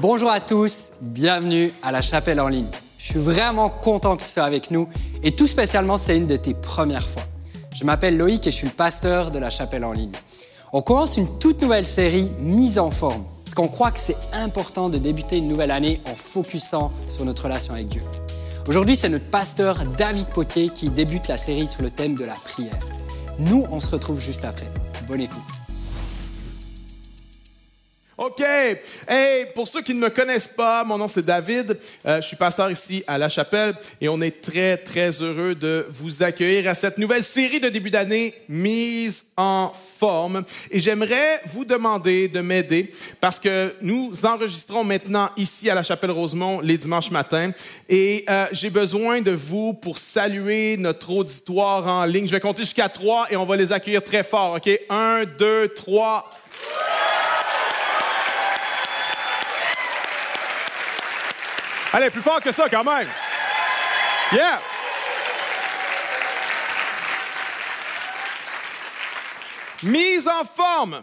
Bonjour à tous, bienvenue à la Chapelle en ligne. Je suis vraiment content que tu sois avec nous et tout spécialement, c'est une de tes premières fois. Je m'appelle Loïc et je suis le pasteur de la Chapelle en ligne. On commence une toute nouvelle série Mise en forme parce qu'on croit que c'est important de débuter une nouvelle année en focusant sur notre relation avec Dieu. Aujourd'hui, c'est notre pasteur David Potier qui débute la série sur le thème de la prière. Nous, on se retrouve juste après. Bonne écoute. OK. Hey, pour ceux qui ne me connaissent pas, mon nom c'est David. Je suis pasteur ici à La Chapelle et on est très, très heureux de vous accueillir à cette nouvelle série de début d'année, Mise en forme. Et j'aimerais vous demander de m'aider parce que nous enregistrons maintenant ici à La Chapelle Rosemont les dimanches matins et j'ai besoin de vous pour saluer notre auditoire en ligne. Je vais compter jusqu'à 3 et on va les accueillir très fort. OK? 1, 2, 3... Allez, plus fort que ça quand même. Yeah! Mise en forme.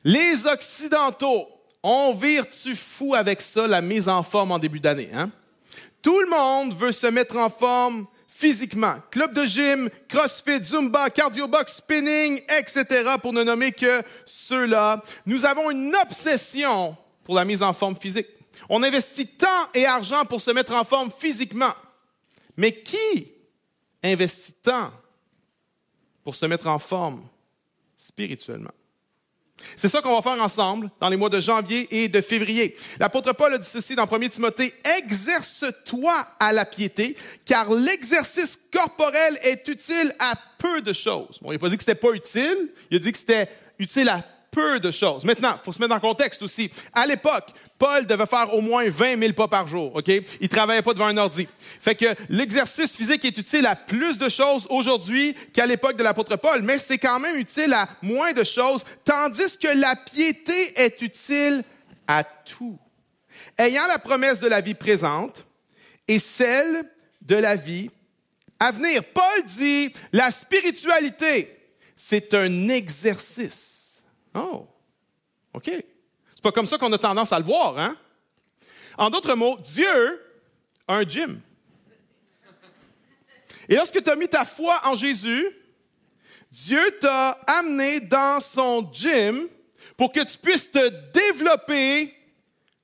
Les Occidentaux, on vire-tu fou avec ça, la mise en forme en début d'année, hein? Tout le monde veut se mettre en forme physiquement. Club de gym, crossfit, zumba, cardio-box, spinning, etc. pour ne nommer que ceux-là. Nous avons une obsession pour la mise en forme physique. On investit temps et argent pour se mettre en forme physiquement. Mais qui investit tant pour se mettre en forme spirituellement? C'est ça qu'on va faire ensemble dans les mois de janvier et de février. L'apôtre Paul a dit ceci dans 1 Timothée, « Exerce-toi à la piété, car l'exercice corporel est utile à peu de choses. » Bon, il n'a pas dit que c'était pas utile, il a dit que c'était utile à peu de choses. Maintenant, il faut se mettre dans le contexte aussi. À l'époque, Paul devait faire au moins 20 000 pas par jour, OK? Il ne travaillait pas devant un ordi. Fait que l'exercice physique est utile à plus de choses aujourd'hui qu'à l'époque de l'apôtre Paul, mais c'est quand même utile à moins de choses, tandis que la piété est utile à tout. Ayant la promesse de la vie présente et celle de la vie à venir. Paul dit, la spiritualité, c'est un exercice. Oh, OK. C'est pas comme ça qu'on a tendance à le voir, hein? En d'autres mots, Dieu a un gym. Et lorsque tu as mis ta foi en Jésus, Dieu t'a amené dans son gym pour que tu puisses te développer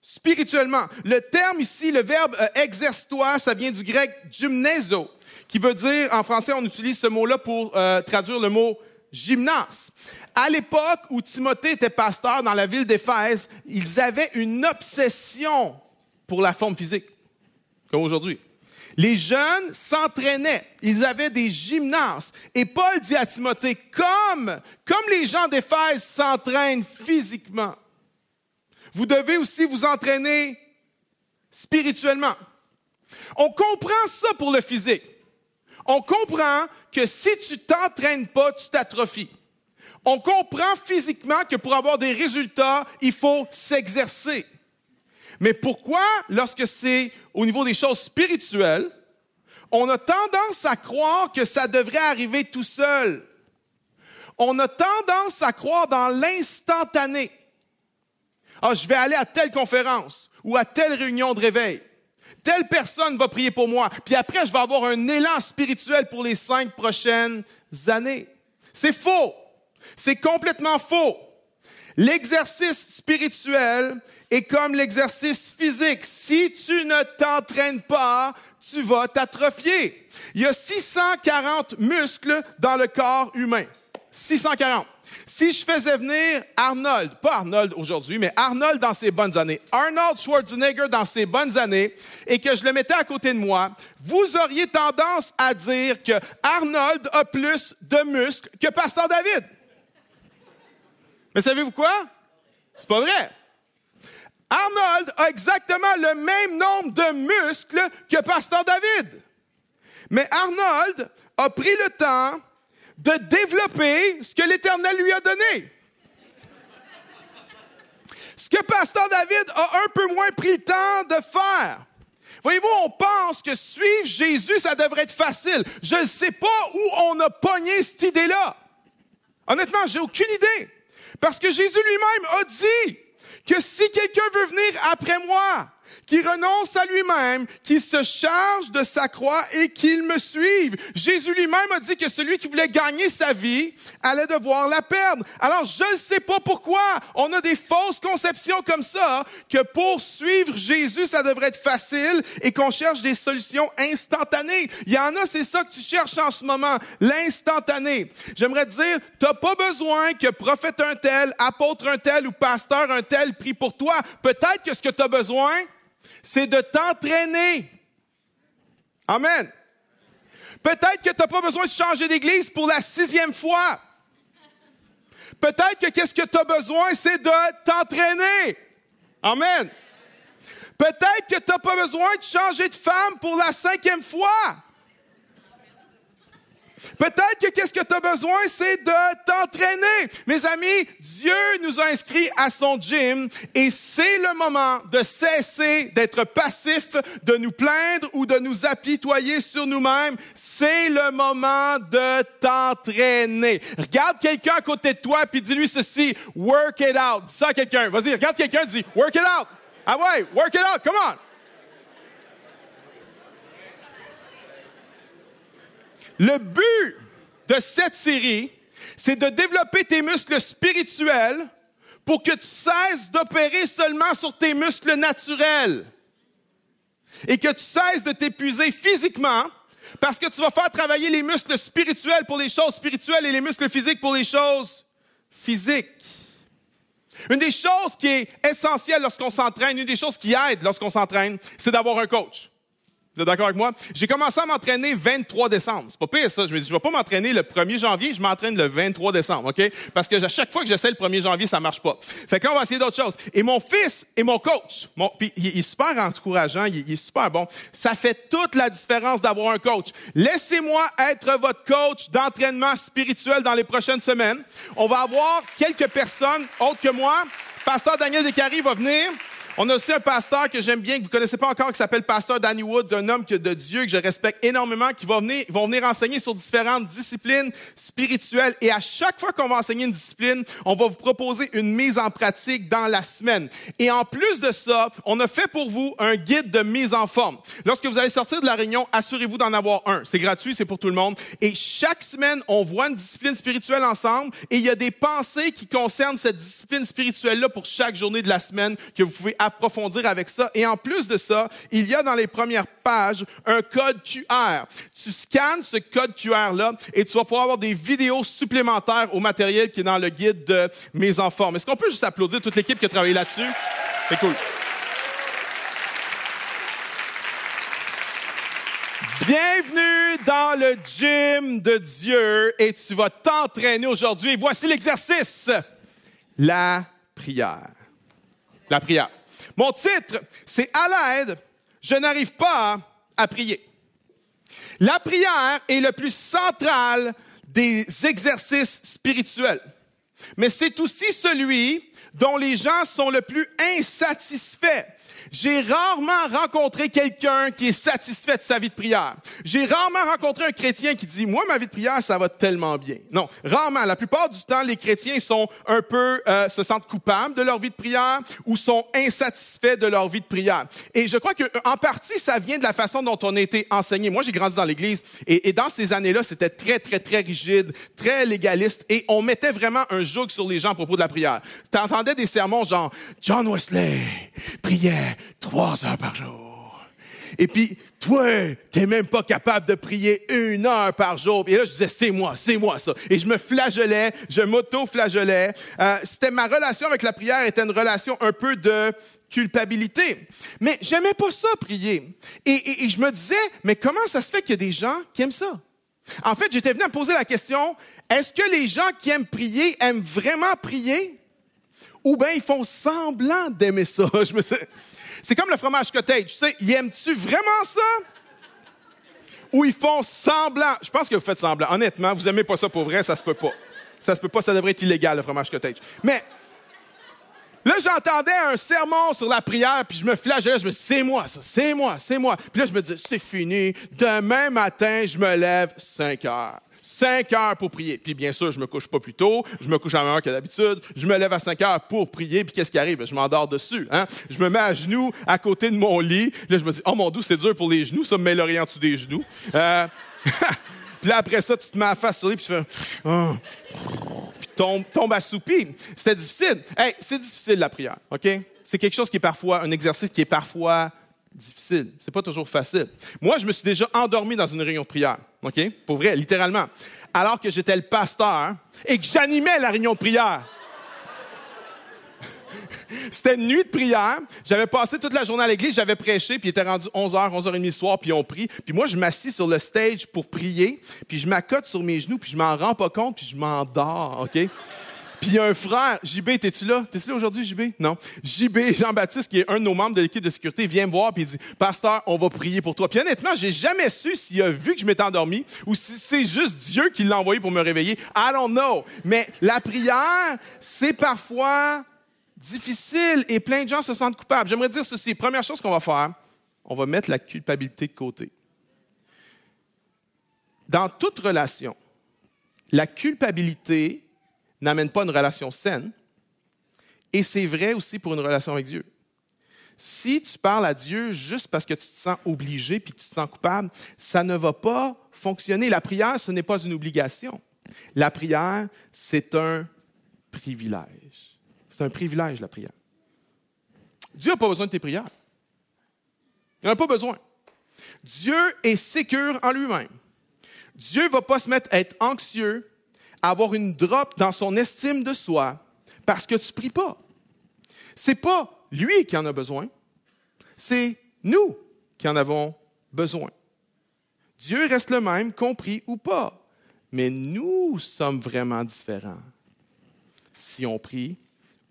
spirituellement. Le terme ici, le verbe exerce-toi, ça vient du grec gymnazo, qui veut dire, en français, on utilise ce mot-là pour traduire le mot gymnase. À l'époque où Timothée était pasteur dans la ville d'Éphèse, ils avaient une obsession pour la forme physique, comme aujourd'hui. Les jeunes s'entraînaient, ils avaient des gymnases. Et Paul dit à Timothée, comme les gens d'Éphèse s'entraînent physiquement, vous devez aussi vous entraîner spirituellement. On comprend ça pour le physique. On comprend que si tu t'entraînes pas, tu t'atrophies. On comprend physiquement que pour avoir des résultats, il faut s'exercer. Mais pourquoi, lorsque c'est au niveau des choses spirituelles, on a tendance à croire que ça devrait arriver tout seul? On a tendance à croire dans l'instantané. Ah, je vais aller à telle conférence ou à telle réunion de réveil. Telle personne va prier pour moi. Puis après, je vais avoir un élan spirituel pour les 5 prochaines années. C'est faux. C'est complètement faux. L'exercice spirituel est comme l'exercice physique. Si tu ne t'entraînes pas, tu vas t'atrophier. Il y a 640 muscles dans le corps humain. 640. Si je faisais venir Arnold, pas Arnold aujourd'hui, mais Arnold dans ses bonnes années, Arnold Schwarzenegger dans ses bonnes années, et que je le mettais à côté de moi, vous auriez tendance à dire que Arnold a plus de muscles que Pasteur David. Mais savez-vous quoi? C'est pas vrai. Arnold a exactement le même nombre de muscles que Pasteur David. Mais Arnold a pris le temps de développer ce que l'Éternel lui a donné. Ce que Pasteur David a un peu moins pris le temps de faire. Voyez-vous, on pense que suivre Jésus, ça devrait être facile. Je ne sais pas où on a pogné cette idée-là. Honnêtement, j'ai aucune idée. Parce que Jésus lui-même a dit que si quelqu'un veut venir après moi, qui renonce à lui-même, qui se charge de sa croix et qu'il me suive. Jésus lui-même a dit que celui qui voulait gagner sa vie allait devoir la perdre. Alors, je ne sais pas pourquoi on a des fausses conceptions comme ça, que pour suivre Jésus, ça devrait être facile et qu'on cherche des solutions instantanées. Il y en a, c'est ça que tu cherches en ce moment, l'instantané. J'aimerais te dire, tu n'as pas besoin que prophète un tel, apôtre un tel ou pasteur un tel prie pour toi. Peut-être que ce que tu as besoin, c'est de t'entraîner. Amen. Peut-être que tu n'as pas besoin de changer d'église pour la 6e fois. Peut-être que qu'est-ce que tu as besoin, c'est de t'entraîner. Amen. Peut-être que tu n'as pas besoin de changer de femme pour la 5e fois. Peut-être que qu'est-ce que tu as besoin, c'est de t'entraîner. Mes amis, Dieu nous a inscrits à son gym et c'est le moment de cesser d'être passif, de nous plaindre ou de nous apitoyer sur nous-mêmes. C'est le moment de t'entraîner. Regarde quelqu'un à côté de toi puis dis-lui ceci, work it out. Dis ça à quelqu'un. Vas-y, regarde quelqu'un, dis work it out. Ah ouais, work it out, come on. Le but de cette série, c'est de développer tes muscles spirituels pour que tu cesses d'opérer seulement sur tes muscles naturels et que tu cesses de t'épuiser physiquement parce que tu vas faire travailler les muscles spirituels pour les choses spirituelles et les muscles physiques pour les choses physiques. Une des choses qui est essentielle lorsqu'on s'entraîne, une des choses qui aide lorsqu'on s'entraîne, c'est d'avoir un coach. Vous êtes d'accord avec moi? J'ai commencé à m'entraîner 23 décembre. C'est pas pire, ça. Je me dis, je vais pas m'entraîner le 1er janvier, je m'entraîne le 23 décembre, OK? Parce que à chaque fois que j'essaie le 1er janvier, ça marche pas. Fait que là, on va essayer d'autres choses. Et mon fils est mon coach. Puis il est super encourageant, il est super bon. Ça fait toute la différence d'avoir un coach. Laissez-moi être votre coach d'entraînement spirituel dans les prochaines semaines. On va avoir quelques personnes autres que moi. Pasteur Daniel Descaries va venir. On a aussi un pasteur que j'aime bien, que vous ne connaissez pas encore, qui s'appelle Pasteur Danny Wood, un homme de Dieu que je respecte énormément, qui va venir enseigner sur différentes disciplines spirituelles. Et à chaque fois qu'on va enseigner une discipline, on va vous proposer une mise en pratique dans la semaine. Et en plus de ça, on a fait pour vous un guide de mise en forme. Lorsque vous allez sortir de la réunion, assurez-vous d'en avoir un. C'est gratuit, c'est pour tout le monde. Et chaque semaine, on voit une discipline spirituelle ensemble et il y a des pensées qui concernent cette discipline spirituelle-là pour chaque journée de la semaine que vous pouvez approfondir avec ça. Et en plus de ça, il y a dans les premières pages un code QR. Tu scannes ce code QR-là et tu vas pouvoir avoir des vidéos supplémentaires au matériel qui est dans le guide de Mise en forme. Est-ce qu'on peut juste applaudir toute l'équipe qui a travaillé là-dessus? C'est cool. Bienvenue dans le gym de Dieu et tu vas t'entraîner aujourd'hui. Et voici l'exercice. La prière. La prière. Mon titre, c'est « À l'aide, je n'arrive pas à prier ». La prière est le plus central des exercices spirituels, mais c'est aussi celui dont les gens sont le plus insatisfaits. J'ai rarement rencontré quelqu'un qui est satisfait de sa vie de prière. J'ai rarement rencontré un chrétien qui dit « Moi, ma vie de prière, ça va tellement bien. » Non, rarement. La plupart du temps, les chrétiens sont un peu, se sentent coupables de leur vie de prière ou sont insatisfaits de leur vie de prière. Et je crois que en partie, ça vient de la façon dont on a été enseigné. Moi, j'ai grandi dans l'Église et dans ces années-là, c'était très, très, très rigide, très légaliste et on mettait vraiment un joug sur les gens à propos de la prière. Tu entendais des sermons genre « John Wesley priait 3 heures par jour. Et puis, toi, t'es même pas capable de prier 1 heure par jour. » Et là, je disais, c'est moi ça. Et je me flagellais, je m'auto-flagellais. C'était ma relation avec la prière était une relation un peu de culpabilité. Mais j'aimais pas ça, prier. Et je me disais, mais comment ça se fait qu'il y a des gens qui aiment ça? En fait, j'étais venu à me poser la question, est-ce que les gens qui aiment prier aiment vraiment prier? Ou bien ils font semblant d'aimer ça? C'est comme le fromage cottage. Tu sais, aimes-tu vraiment ça? Ou ils font semblant? Je pense que vous faites semblant. Honnêtement, vous aimez pas ça pour vrai, ça se peut pas. Ça se peut pas, ça devrait être illégal, le fromage cottage. Mais là, j'entendais un sermon sur la prière, puis je me flagellais, je me dis, c'est moi ça, c'est moi. Puis là, je me dis, c'est fini. Demain matin, je me lève 5 heures. 5 heures pour prier. Puis bien sûr, je me couche pas plus tôt, je me couche à la même heure que d'habitude, je me lève à 5 heures pour prier, puis qu'est-ce qui arrive? Je m'endors dessus. Hein? Je me mets à genoux à côté de mon lit. Là, je me dis, oh mon Dieu, c'est dur pour les genoux, ça me met l'oreiller en dessous des genoux. Puis là, après ça, tu te mets à face sur lui, puis tu fais... Oh. Puis tombe assoupi. C'était difficile. Hey, c'est difficile, la prière, OK? C'est quelque chose qui est parfois, un exercice qui est parfois difficile. C'est pas toujours facile. Moi, je me suis déjà endormi dans une réunion de prière, OK? Pour vrai, littéralement. Alors que j'étais le pasteur et que j'animais la réunion de prière. C'était une nuit de prière. J'avais passé toute la journée à l'église, j'avais prêché, puis il était rendu 11h, 11h30 le soir, puis on prie. Puis moi, je m'assis sur le stage pour prier, puis je m'accote sur mes genoux, puis je m'en rends pas compte, puis je m'endors, OK? Puis il y a un frère, JB, t'es-tu là? T'es-tu là aujourd'hui, JB? Non. JB, Jean-Baptiste, qui est un de nos membres de l'équipe de sécurité, vient me voir, puis il dit, « Pasteur, on va prier pour toi. » Puis honnêtement, j'ai jamais su s'il a vu que je m'étais endormi ou si c'est juste Dieu qui l'a envoyé pour me réveiller. I don't know. Mais la prière, c'est parfois difficile et plein de gens se sentent coupables. J'aimerais dire ceci. Première chose qu'on va faire, on va mettre la culpabilité de côté. Dans toute relation, la culpabilité n'amène pas une relation saine et c'est vrai aussi pour une relation avec Dieu. Si tu parles à Dieu juste parce que tu te sens obligé puis que tu te sens coupable, ça ne va pas fonctionner. La prière, ce n'est pas une obligation. La prière, c'est un privilège. C'est un privilège, la prière. Dieu n'a pas besoin de tes prières. Il n'en a pas besoin. Dieu est sécure en lui-même. Dieu ne va pas se mettre à être anxieux, à avoir une drop dans son estime de soi parce que tu ne pries pas. Ce n'est pas lui qui en a besoin, c'est nous qui en avons besoin. Dieu reste le même, compris ou pas, mais nous sommes vraiment différents si on prie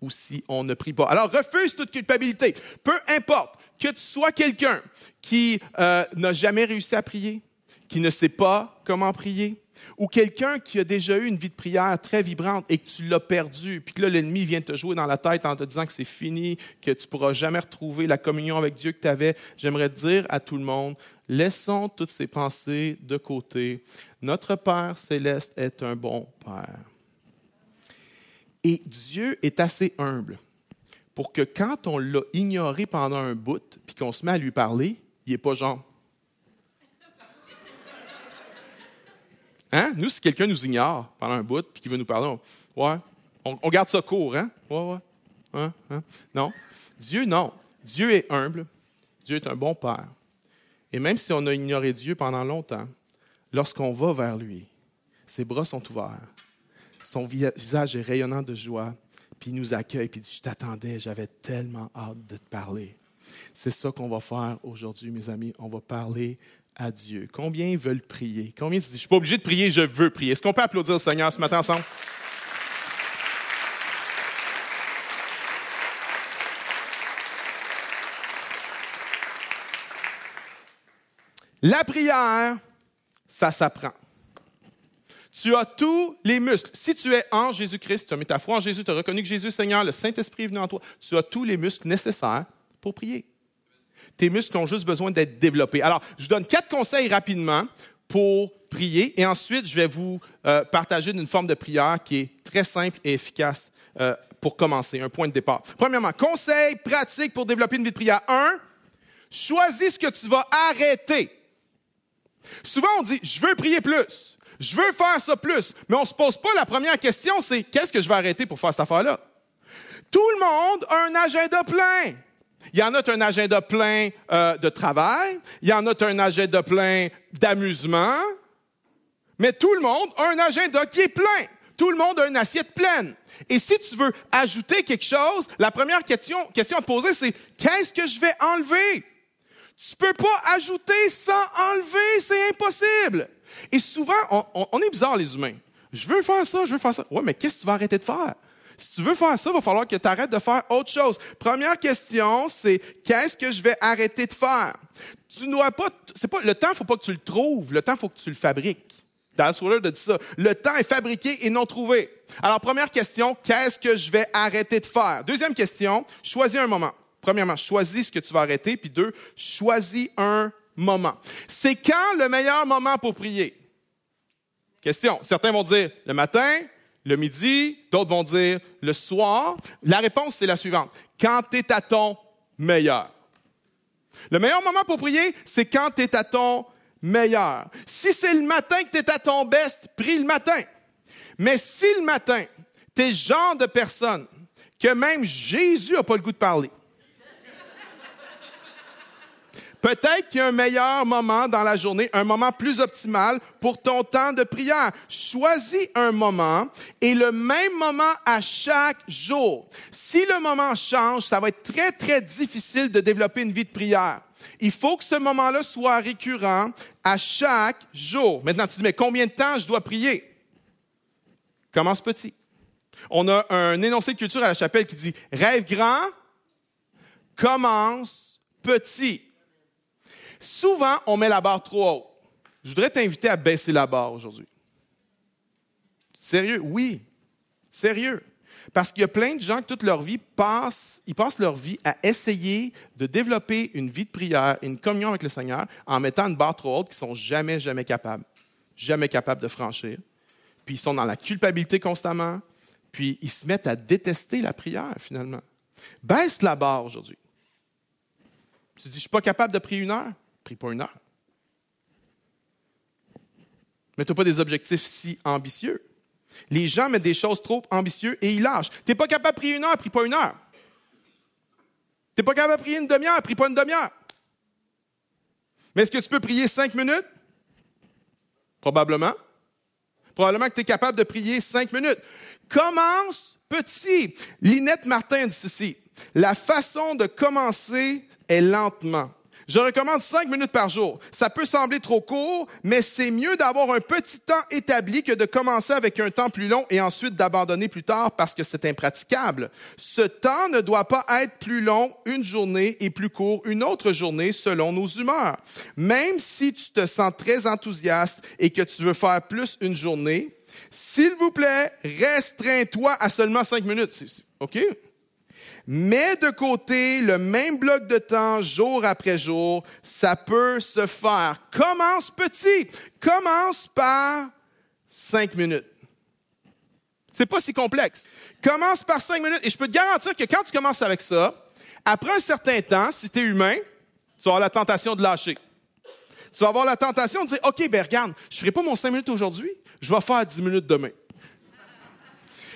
ou si on ne prie pas. Alors, refuse toute culpabilité. Peu importe que tu sois quelqu'un qui n'a jamais réussi à prier, qui ne sait pas comment prier, ou quelqu'un qui a déjà eu une vie de prière très vibrante et que tu l'as perdu, puis que là, l'ennemi vient te jouer dans la tête en te disant que c'est fini, que tu ne pourras jamais retrouver la communion avec Dieu que tu avais, j'aimerais dire à tout le monde, laissons toutes ces pensées de côté. Notre Père céleste est un bon Père. Et Dieu est assez humble pour que quand on l'a ignoré pendant un bout, puis qu'on se met à lui parler, il n'est pas genre... Hein? Nous, si quelqu'un nous ignore pendant un bout puis qu'il veut nous parler, on garde ça court, hein? Ouais. Hein? Non. Dieu, non. Dieu est humble. Dieu est un bon Père. Et même si on a ignoré Dieu pendant longtemps, lorsqu'on va vers lui, ses bras sont ouverts, son visage est rayonnant de joie, puis il nous accueille, puis il dit « Je t'attendais, j'avais tellement hâte de te parler. » C'est ça qu'on va faire aujourd'hui, mes amis. On va parler à Dieu. Combien veulent prier? Combien se disent, je ne suis pas obligé de prier, je veux prier? Est-ce qu'on peut applaudir le Seigneur ce matin ensemble? La prière, ça s'apprend. Tu as tous les muscles. Si tu es en Jésus-Christ, tu as mis ta foi en Jésus, tu as reconnu que Jésus est Seigneur, le Saint-Esprit est venu en toi, tu as tous les muscles nécessaires pour prier. Tes muscles ont juste besoin d'être développés. Alors, je vous donne 4 conseils rapidement pour prier et ensuite, je vais vous partager une forme de prière qui est très simple et efficace pour commencer, un point de départ. Premièrement, conseil pratique pour développer une vie de prière. 1, choisis ce que tu vas arrêter. Souvent, on dit, je veux prier plus, je veux faire ça plus, mais on ne se pose pas la première question, c'est qu'est-ce que je vais arrêter pour faire cette affaire-là? Tout le monde a un agenda plein. Il y en a un agenda plein de travail, il y en a un agenda plein d'amusement, mais tout le monde a un agenda qui est plein. Tout le monde a une assiette pleine. Et si tu veux ajouter quelque chose, la première question à te poser, c'est qu'est-ce que je vais enlever? Tu ne peux pas ajouter sans enlever, c'est impossible. Et souvent, on est bizarre les humains. Je veux faire ça. Oui, mais qu'est-ce que tu vas arrêter de faire? Si tu veux faire ça, il va falloir que tu arrêtes de faire autre chose. Première question, c'est qu'est-ce que je vais arrêter de faire? Tu ne dois pas, le temps, il ne faut pas que tu le trouves. Le temps, il faut que tu le fabriques. Dallas Willard dit ça. Le temps est fabriqué et non trouvé. Alors, première question, qu'est-ce que je vais arrêter de faire? Deuxième question, choisis un moment. Premièrement, choisis ce que tu vas arrêter. Puis 2, choisis un moment. C'est quand le meilleur moment pour prier? Question. Certains vont dire le matin, le midi, d'autres vont dire le soir. La réponse, c'est la suivante. Quand tu es à ton meilleur. Le meilleur moment pour prier, c'est quand tu es à ton meilleur. Si c'est le matin que tu es à ton best, prie le matin. Mais si le matin, tu es le genre de personne que même Jésus n'a pas le goût de parler, peut-être qu'il y a un meilleur moment dans la journée, un moment plus optimal pour ton temps de prière. Choisis un moment et le même moment à chaque jour. Si le moment change, ça va être très, très difficile de développer une vie de prière. Il faut que ce moment-là soit récurrent à chaque jour. Maintenant, tu dis, mais combien de temps je dois prier? Commence petit. On a un énoncé de culture à la chapelle qui dit, rêve grand, commence petit. Souvent, on met la barre trop haute. Je voudrais t'inviter à baisser la barre aujourd'hui. Sérieux? Oui. Sérieux. Parce qu'il y a plein de gens qui, toute leur vie, passent leur vie à essayer de développer une vie de prière et une communion avec le Seigneur en mettant une barre trop haute qu'ils ne sont jamais capables de franchir. Puis ils sont dans la culpabilité constamment. Puis ils se mettent à détester la prière, finalement. Baisse la barre aujourd'hui. Tu dis, je ne suis pas capable de prier 1 heure. Prie pas 1 heure. Mets-toi pas des objectifs si ambitieux. Les gens mettent des choses trop ambitieuses et ils lâchent. Tu n'es pas capable de prier 1 heure, prie pas 1 heure. Tu n'es pas capable de prier une demi-heure, prie pas une demi-heure. Mais est-ce que tu peux prier 5 minutes? Probablement. Probablement que tu es capable de prier 5 minutes. Commence petit. Lynette Martin dit ceci. La façon de commencer est lentement. Je recommande 5 minutes par jour. Ça peut sembler trop court, mais c'est mieux d'avoir un petit temps établi que de commencer avec un temps plus long et ensuite d'abandonner plus tard parce que c'est impraticable. Ce temps ne doit pas être plus long une journée et plus court une autre journée selon nos humeurs. Même si tu te sens très enthousiaste et que tu veux faire plus une journée, s'il vous plaît, restreins-toi à seulement 5 minutes. OK? Mets de côté le même bloc de temps jour après jour, ça peut se faire. Commence petit. Commence par 5 minutes. C'est pas si complexe. Commence par 5 minutes et je peux te garantir que quand tu commences avec ça, après un certain temps, si tu es humain, tu vas avoir la tentation de lâcher. Tu vas avoir la tentation de dire, OK, ben regarde, je ne ferai pas mon 5 minutes aujourd'hui, je vais faire 10 minutes demain.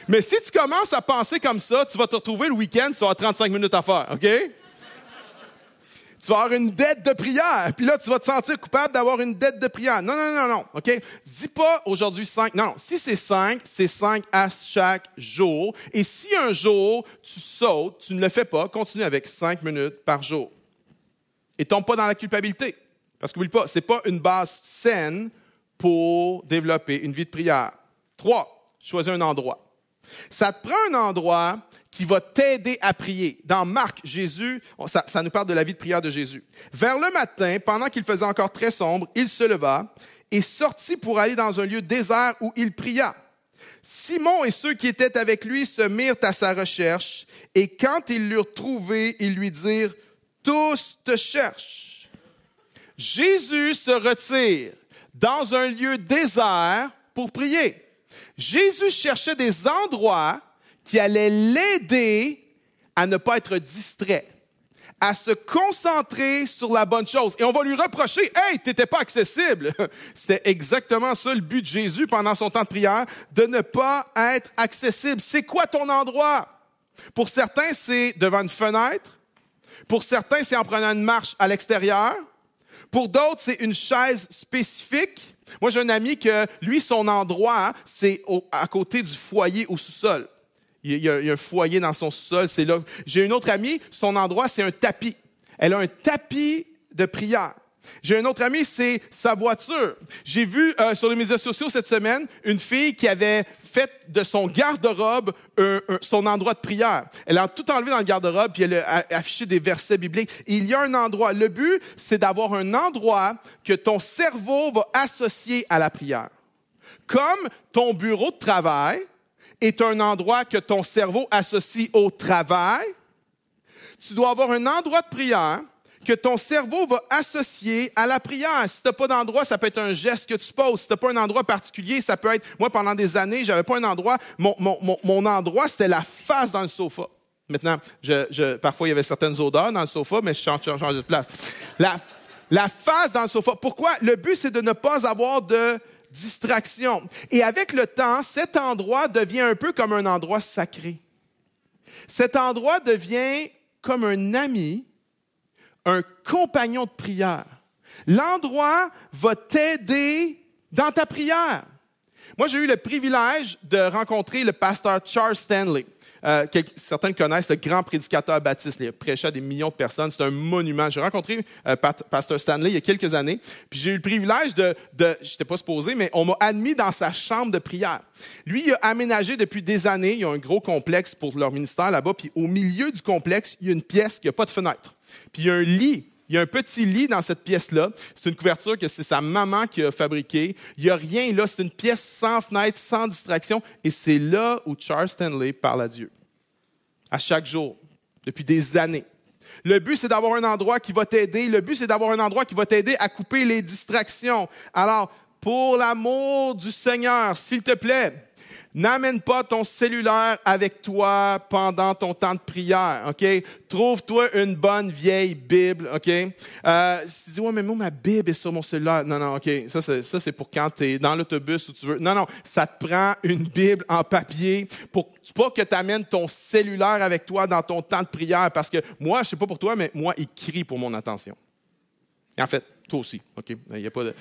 Mais si tu commences à penser comme ça, tu vas te retrouver le week-end, tu vas avoir 35 minutes à faire, OK? Tu vas avoir une dette de prière, puis là, tu vas te sentir coupable d'avoir une dette de prière. Non, OK? Dis pas aujourd'hui 5. Non, si c'est 5 à chaque jour. Et si un jour, tu sautes, tu ne le fais pas, continue avec 5 minutes par jour. Et tombe pas dans la culpabilité. Parce qu'oublie pas, c'est pas une base saine pour développer une vie de prière. 3, choisis un endroit. Ça te prend un endroit qui va t'aider à prier. Dans Marc, Jésus, ça nous parle de la vie de prière de Jésus. Vers le matin, pendant qu'il faisait encore très sombre, il se leva et sortit pour aller dans un lieu désert où il pria. Simon et ceux qui étaient avec lui se mirent à sa recherche et quand ils l'eurent trouvé, ils lui dirent « Tous te cherchent ». Jésus se retire dans un lieu désert pour prier. Jésus cherchait des endroits qui allaient l'aider à ne pas être distrait, à se concentrer sur la bonne chose. Et on va lui reprocher, « Hey, tu n'étais pas accessible! » C'était exactement ça le but de Jésus pendant son temps de prière, de ne pas être accessible. C'est quoi ton endroit? Pour certains, c'est devant une fenêtre. Pour certains, c'est en prenant une marche à l'extérieur. Pour d'autres, c'est une chaise spécifique. Moi, j'ai un ami que, lui, son endroit, c'est à côté du foyer au sous-sol. Il y a un foyer dans son sous-sol, c'est là. J'ai une autre amie, son endroit, c'est un tapis. Elle a un tapis de prière. J'ai un autre ami, c'est sa voiture. J'ai vu sur les médias sociaux cette semaine une fille qui avait fait de son garde-robe son endroit de prière. Elle a tout enlevé dans le garde-robe puis elle a affiché des versets bibliques. Et il y a un endroit. Le but, c'est d'avoir un endroit que ton cerveau va associer à la prière. Comme ton bureau de travail est un endroit que ton cerveau associe au travail, tu dois avoir un endroit de prière que ton cerveau va associer à la prière. Si tu n'as pas d'endroit, ça peut être un geste que tu poses. Si tu n'as pas un endroit particulier, ça peut être... Moi, pendant des années, je n'avais pas un endroit. Mon endroit, c'était la face dans le sofa. Maintenant, parfois, il y avait certaines odeurs dans le sofa, mais je change de place. La face dans le sofa. Pourquoi? Le but, c'est de ne pas avoir de distraction. Et avec le temps, cet endroit devient un peu comme un endroit sacré. Cet endroit devient comme un ami, un compagnon de prière. L'endroit va t'aider dans ta prière. Moi, j'ai eu le privilège de rencontrer le pasteur Charles Stanley. Certains le connaissent, le grand prédicateur baptiste. Il a prêché à des millions de personnes. C'est un monument. J'ai rencontré pasteur Stanley il y a quelques années. Puis j'ai eu le privilège je n'étais pas supposé, mais on m'a admis dans sa chambre de prière. Lui, il a aménagé depuis des années. Il y a un gros complexe pour leur ministère là-bas. Puis au milieu du complexe, il y a une pièce qui n'a pas de fenêtre. Puis il y a un lit. Il y a un petit lit dans cette pièce-là. C'est une couverture que c'est sa maman qui a fabriquée. Il n'y a rien là. C'est une pièce sans fenêtre, sans distraction. Et c'est là où Charles Stanley parle à Dieu. À chaque jour, depuis des années. Le but, c'est d'avoir un endroit qui va t'aider. Le but, c'est d'avoir un endroit qui va t'aider à couper les distractions. Alors, pour l'amour du Seigneur, s'il te plaît, n'amène pas ton cellulaire avec toi pendant ton temps de prière, OK? Trouve-toi une bonne vieille Bible, OK? Si tu dis, ouais, mais moi, ma Bible est sur mon cellulaire. Non, OK. Ça, c'est pour quand tu es dans l'autobus ou tu veux. Non, ça te prend une Bible en papier pour pas que tu amènes ton cellulaire avec toi dans ton temps de prière. Parce que moi, je sais pas pour toi, mais moi, il crie pour mon attention. Et en fait, toi aussi, OK? Il y a pas de...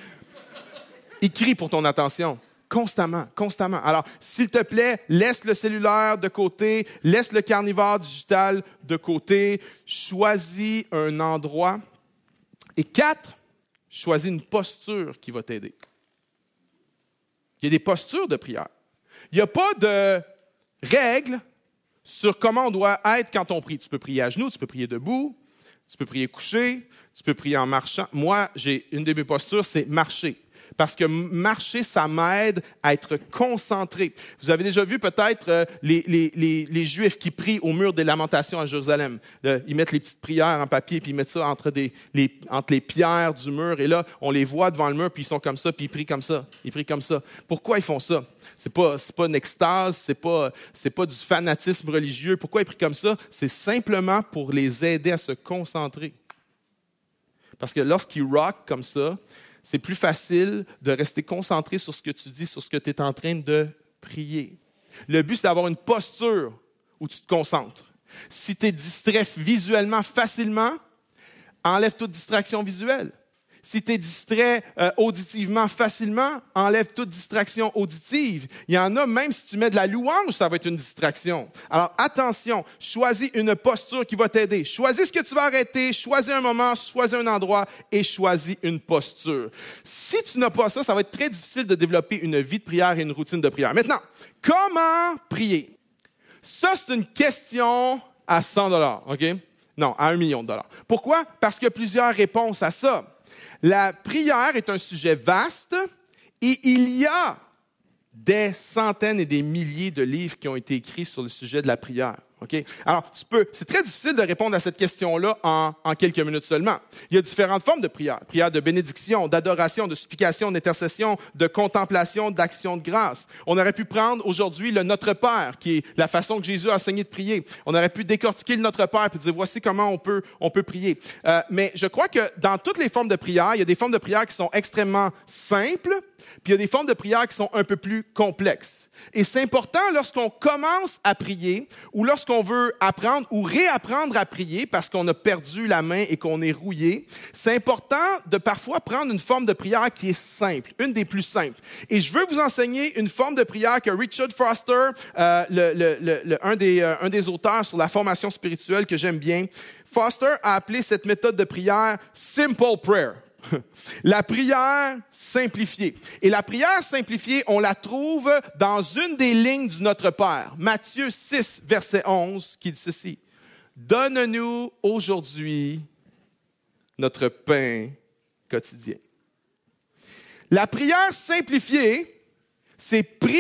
Il crie pour ton attention. Constamment. Alors, s'il te plaît, laisse le cellulaire de côté, laisse le carnivore digital de côté, choisis un endroit. Et 4, choisis une posture qui va t'aider. Il y a des postures de prière. Il n'y a pas de règles sur comment on doit être quand on prie. Tu peux prier à genoux, tu peux prier debout, tu peux prier couché, tu peux prier en marchant. Moi, une de mes postures, c'est marcher. Parce que marcher, ça m'aide à être concentré. Vous avez déjà vu peut-être les Juifs qui prient au mur des lamentations à Jérusalem. Ils mettent les petites prières en papier, puis ils mettent ça entre les pierres du mur. Et là, on les voit devant le mur, puis ils sont comme ça, puis ils prient comme ça. Ils prient comme ça. Pourquoi ils font ça? C'est pas une extase, c'est pas du fanatisme religieux. Pourquoi ils prient comme ça? C'est simplement pour les aider à se concentrer. Parce que lorsqu'ils rockent comme ça, c'est plus facile de rester concentré sur ce que tu dis, sur ce que tu es en train de prier. Le but, c'est d'avoir une posture où tu te concentres. Si tu es distrait visuellement facilement, enlève toute distraction visuelle. Si tu es distrait auditivement facilement, enlève toute distraction auditive. Il y en a, même si tu mets de la louange, ça va être une distraction. Alors attention, choisis une posture qui va t'aider. Choisis ce que tu vas arrêter, choisis un moment, choisis un endroit et choisis une posture. Si tu n'as pas ça, ça va être très difficile de développer une vie de prière et une routine de prière. Maintenant, comment prier? Ça, c'est une question à 100 $, OK? Non, à $1 million. Pourquoi? Parce qu'il y a plusieurs réponses à ça. La prière est un sujet vaste et il y a des centaines et des milliers de livres qui ont été écrits sur le sujet de la prière. Okay? Alors, c'est très difficile de répondre à cette question-là en quelques minutes seulement. Il y a différentes formes de prière. Prière de bénédiction, d'adoration, de supplication, d'intercession, de contemplation, d'action de grâce. On aurait pu prendre aujourd'hui le Notre Père, qui est la façon que Jésus a enseigné de prier. On aurait pu décortiquer le Notre Père et dire, voici comment on peut prier. Mais je crois que dans toutes les formes de prière, il y a des formes de prière qui sont extrêmement simples, puis il y a des formes de prière qui sont un peu plus complexes. Et c'est important lorsqu'on commence à prier ou lorsqu'on veut apprendre ou réapprendre à prier parce qu'on a perdu la main et qu'on est rouillé, c'est important de parfois prendre une forme de prière qui est simple, une des plus simples. Et je veux vous enseigner une forme de prière que Richard Foster, un des auteurs sur la formation spirituelle que j'aime bien, Foster a appelé cette méthode de prière « Simple Prayer ». La prière simplifiée. Et la prière simplifiée, on la trouve dans une des lignes du Notre Père. Matthieu 6, verset 11, qui dit ceci. « Donne-nous aujourd'hui notre pain quotidien. » La prière simplifiée, c'est prie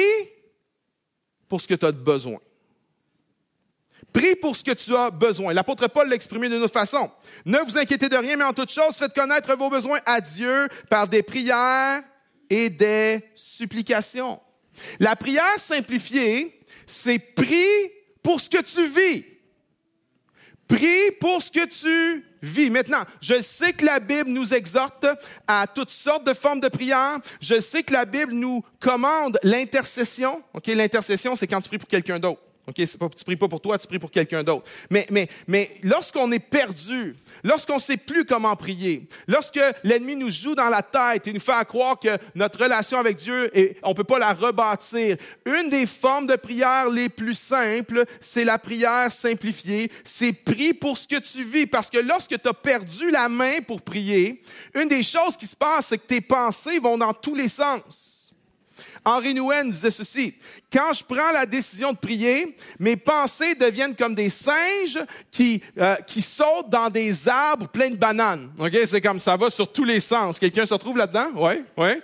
pour ce que tu as besoin. Prie pour ce que tu as besoin. L'apôtre Paul l'a exprimé d'une autre façon. Ne vous inquiétez de rien, mais en toute chose, faites connaître vos besoins à Dieu par des prières et des supplications. La prière simplifiée, c'est prie pour ce que tu vis. Prie pour ce que tu vis. Maintenant, je sais que la Bible nous exhorte à toutes sortes de formes de prière. Je sais que la Bible nous commande l'intercession. OK, l'intercession, c'est quand tu pries pour quelqu'un d'autre. OK, c'est pas, tu pries pas pour toi, tu pries pour quelqu'un d'autre. Mais lorsqu'on est perdu, lorsqu'on ne sait plus comment prier, lorsque l'ennemi nous joue dans la tête et nous fait croire que notre relation avec Dieu, on ne peut pas la rebâtir, une des formes de prière les plus simples, c'est la prière simplifiée. C'est prie pour ce que tu vis. Parce que lorsque tu as perdu la main pour prier, une des choses qui se passe, c'est que tes pensées vont dans tous les sens. Henri Nouwen disait ceci: « Quand je prends la décision de prier, mes pensées deviennent comme des singes qui sautent dans des arbres pleins de bananes. » OK? C'est comme ça va sur tous les sens. Quelqu'un se retrouve là-dedans? Oui, oui.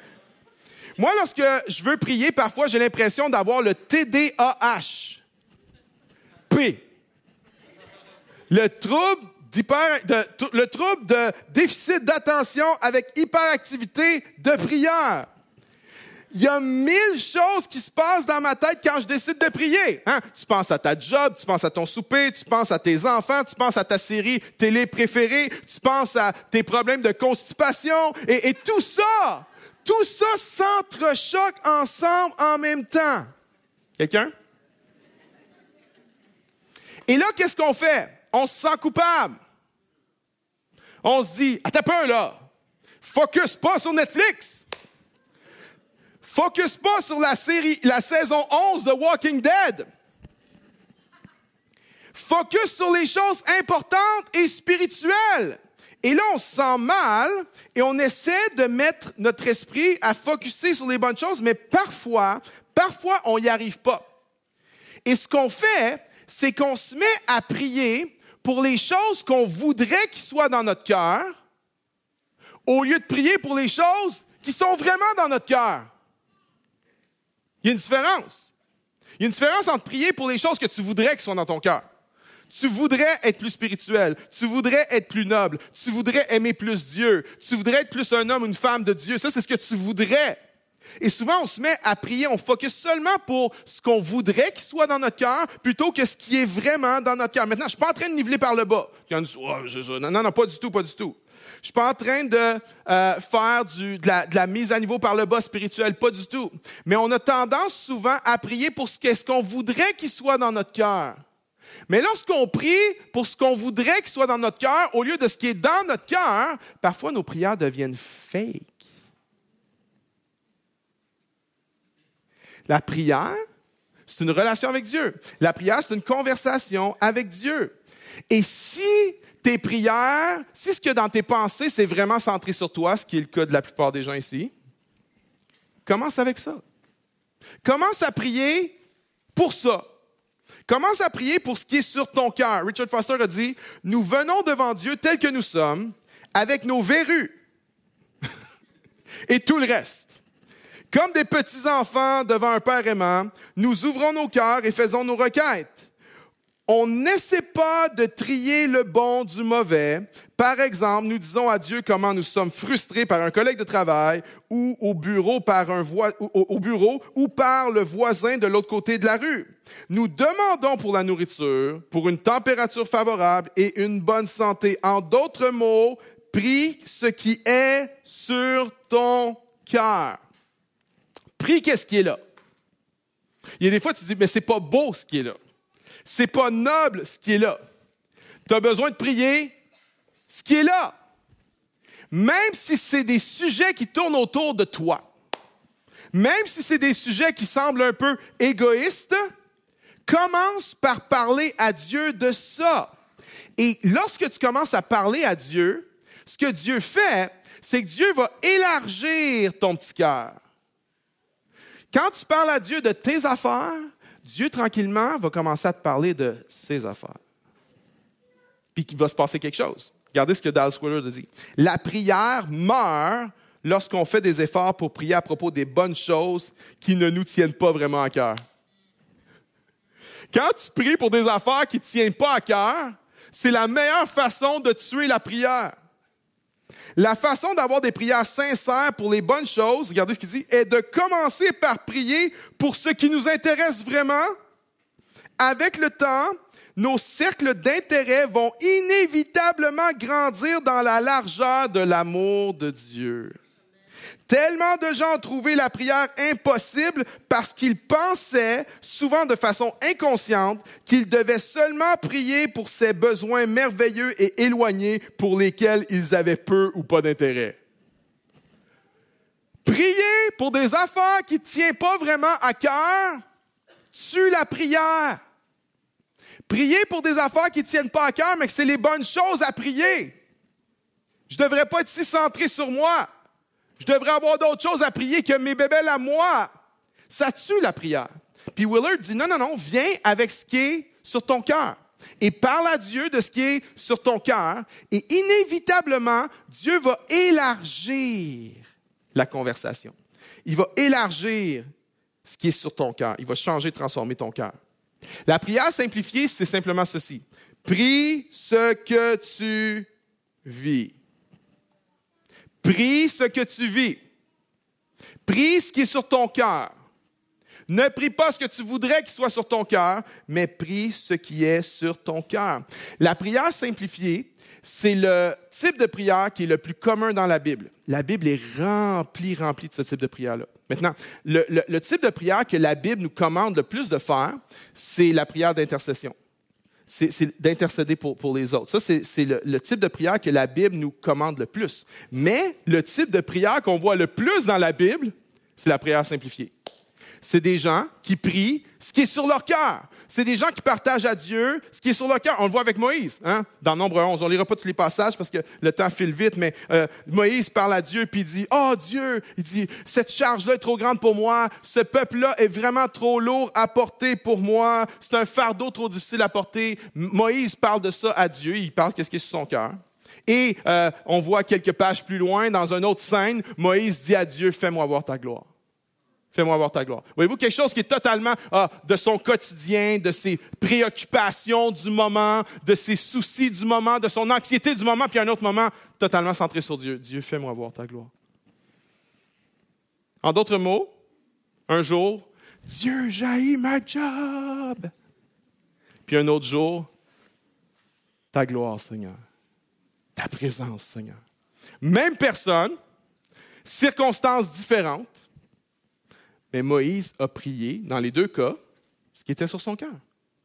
Moi, lorsque je veux prier, parfois, j'ai l'impression d'avoir le TDAH. P. Le trouble de déficit d'attention avec hyperactivité de prière. Il y a 1000 choses qui se passent dans ma tête quand je décide de prier. Hein? Tu penses à ta job, tu penses à ton souper, tu penses à tes enfants, tu penses à ta série télé préférée, tu penses à tes problèmes de constipation. Et tout ça s'entrechoque ensemble en même temps. Quelqu'un? Et là, qu'est-ce qu'on fait? On se sent coupable. On se dit, attends un peu là, focus pas sur Netflix. Focus pas sur la saison 11 de Walking Dead. Focus sur les choses importantes et spirituelles. Et là, on se sent mal et on essaie de mettre notre esprit à focusser sur les bonnes choses, mais parfois, on n'y arrive pas. Et ce qu'on fait, c'est qu'on se met à prier pour les choses qu'on voudrait qu'ils soient dans notre cœur, au lieu de prier pour les choses qui sont vraiment dans notre cœur. Il y a une différence. Il y a une différence entre prier pour les choses que tu voudrais qui soient dans ton cœur. Tu voudrais être plus spirituel. Tu voudrais être plus noble. Tu voudrais aimer plus Dieu. Tu voudrais être plus un homme ou une femme de Dieu. Ça, c'est ce que tu voudrais. Et souvent, on se met à prier, on focus seulement pour ce qu'on voudrait qu'il soit dans notre cœur plutôt que ce qui est vraiment dans notre cœur. Maintenant, je ne suis pas en train de niveler par le bas. Non, pas du tout, pas du tout. Je ne suis pas en train de faire de la mise à niveau par le bas spirituel, pas du tout. Mais on a tendance souvent à prier pour ce qu'on voudrait qu'il soit dans notre cœur. Mais lorsqu'on prie pour ce qu'on voudrait qu'il soit dans notre cœur, au lieu de ce qui est dans notre cœur, parfois nos prières deviennent fake. La prière, c'est une relation avec Dieu. La prière, c'est une conversation avec Dieu. Et si tes prières, si ce qu'il y a dans tes pensées, c'est vraiment centré sur toi, ce qui est le cas de la plupart des gens ici, commence avec ça. Commence à prier pour ça. Commence à prier pour ce qui est sur ton cœur. Richard Foster a dit, « Nous venons devant Dieu tel que nous sommes, avec nos verrues et tout le reste. Comme des petits-enfants devant un père aimant, nous ouvrons nos cœurs et faisons nos requêtes. On n'essaie pas de trier le bon du mauvais. Par exemple, nous disons à Dieu comment nous sommes frustrés par un collègue de travail ou au bureau ou par le voisin de l'autre côté de la rue. Nous demandons pour la nourriture, pour une température favorable et une bonne santé. En d'autres mots, prie ce qui est sur ton cœur. Prie qu'est-ce qui est là. Il y a des fois, tu te dis, mais c'est pas beau ce qui est là. C'est pas noble ce qui est là. Tu as besoin de prier ce qui est là. Même si c'est des sujets qui tournent autour de toi, même si c'est des sujets qui semblent un peu égoïstes, commence par parler à Dieu de ça. Et lorsque tu commences à parler à Dieu, ce que Dieu fait, c'est que Dieu va élargir ton petit cœur. Quand tu parles à Dieu de tes affaires, Dieu, tranquillement, va commencer à te parler de ses affaires. Puis qu'il va se passer quelque chose. Regardez ce que Dallas Willard a dit. La prière meurt lorsqu'on fait des efforts pour prier à propos des bonnes choses qui ne nous tiennent pas vraiment à cœur. Quand tu pries pour des affaires qui ne te tiennent pas à cœur, c'est la meilleure façon de tuer la prière. La façon d'avoir des prières sincères pour les bonnes choses, regardez ce qu'il dit, est de commencer par prier pour ce qui nous intéresse vraiment. Avec le temps, nos cercles d'intérêt vont inévitablement grandir dans la largeur de l'amour de Dieu. Tellement de gens ont trouvé la prière impossible parce qu'ils pensaient, souvent de façon inconsciente, qu'ils devaient seulement prier pour ces besoins merveilleux et éloignés pour lesquels ils avaient peu ou pas d'intérêt. Prier pour des affaires qui ne tiennent pas vraiment à cœur tue la prière. Prier pour des affaires qui ne tiennent pas à cœur, mais que c'est les bonnes choses à prier. Je ne devrais pas être si centré sur moi. Je devrais avoir d'autres choses à prier que mes bébés à moi. Ça tue la prière. Puis Willard dit, non, viens avec ce qui est sur ton cœur. Et parle à Dieu de ce qui est sur ton cœur. Et inévitablement, Dieu va élargir la conversation. Il va élargir ce qui est sur ton cœur. Il va changer, transformer ton cœur. La prière simplifiée, c'est simplement ceci. Prie ce que tu vis. Prie ce que tu vis. Prie ce qui est sur ton cœur. Ne prie pas ce que tu voudrais qu'il soit sur ton cœur, mais prie ce qui est sur ton cœur. La prière simplifiée, c'est le type de prière qui est le plus commun dans la Bible. La Bible est remplie de ce type de prière-là. Maintenant, le type de prière que la Bible nous commande le plus de faire, c'est la prière d'intercession. C'est d'intercéder pour les autres. Ça, c'est le type de prière que la Bible nous commande le plus. Mais le type de prière qu'on voit le plus dans la Bible, c'est la prière simplifiée. C'est des gens qui prient ce qui est sur leur cœur. C'est des gens qui partagent à Dieu ce qui est sur leur cœur. On le voit avec Moïse, dans Nombre 11. On ne lira pas tous les passages parce que le temps file vite, mais Moïse parle à Dieu puis il dit, « Oh Dieu, il dit, cette charge-là est trop grande pour moi. Ce peuple-là est vraiment trop lourd à porter pour moi. C'est un fardeau trop difficile à porter. » Moïse parle de ça à Dieu. Il parle de ce qui est sur son cœur. Et on voit quelques pages plus loin, dans une autre scène, Moïse dit à Dieu, « Fais-moi voir ta gloire. » Fais-moi voir ta gloire. Voyez-vous, quelque chose qui est totalement de son quotidien, de ses préoccupations du moment, de ses soucis du moment, de son anxiété du moment, puis un autre moment totalement centré sur Dieu. Dieu, fais-moi voir ta gloire. En d'autres mots, un jour, Dieu, j'haïs ma job. Puis un autre jour, ta gloire, Seigneur. Ta présence, Seigneur. Même personne, circonstances différentes, mais Moïse a prié, dans les deux cas, ce qui était sur son cœur.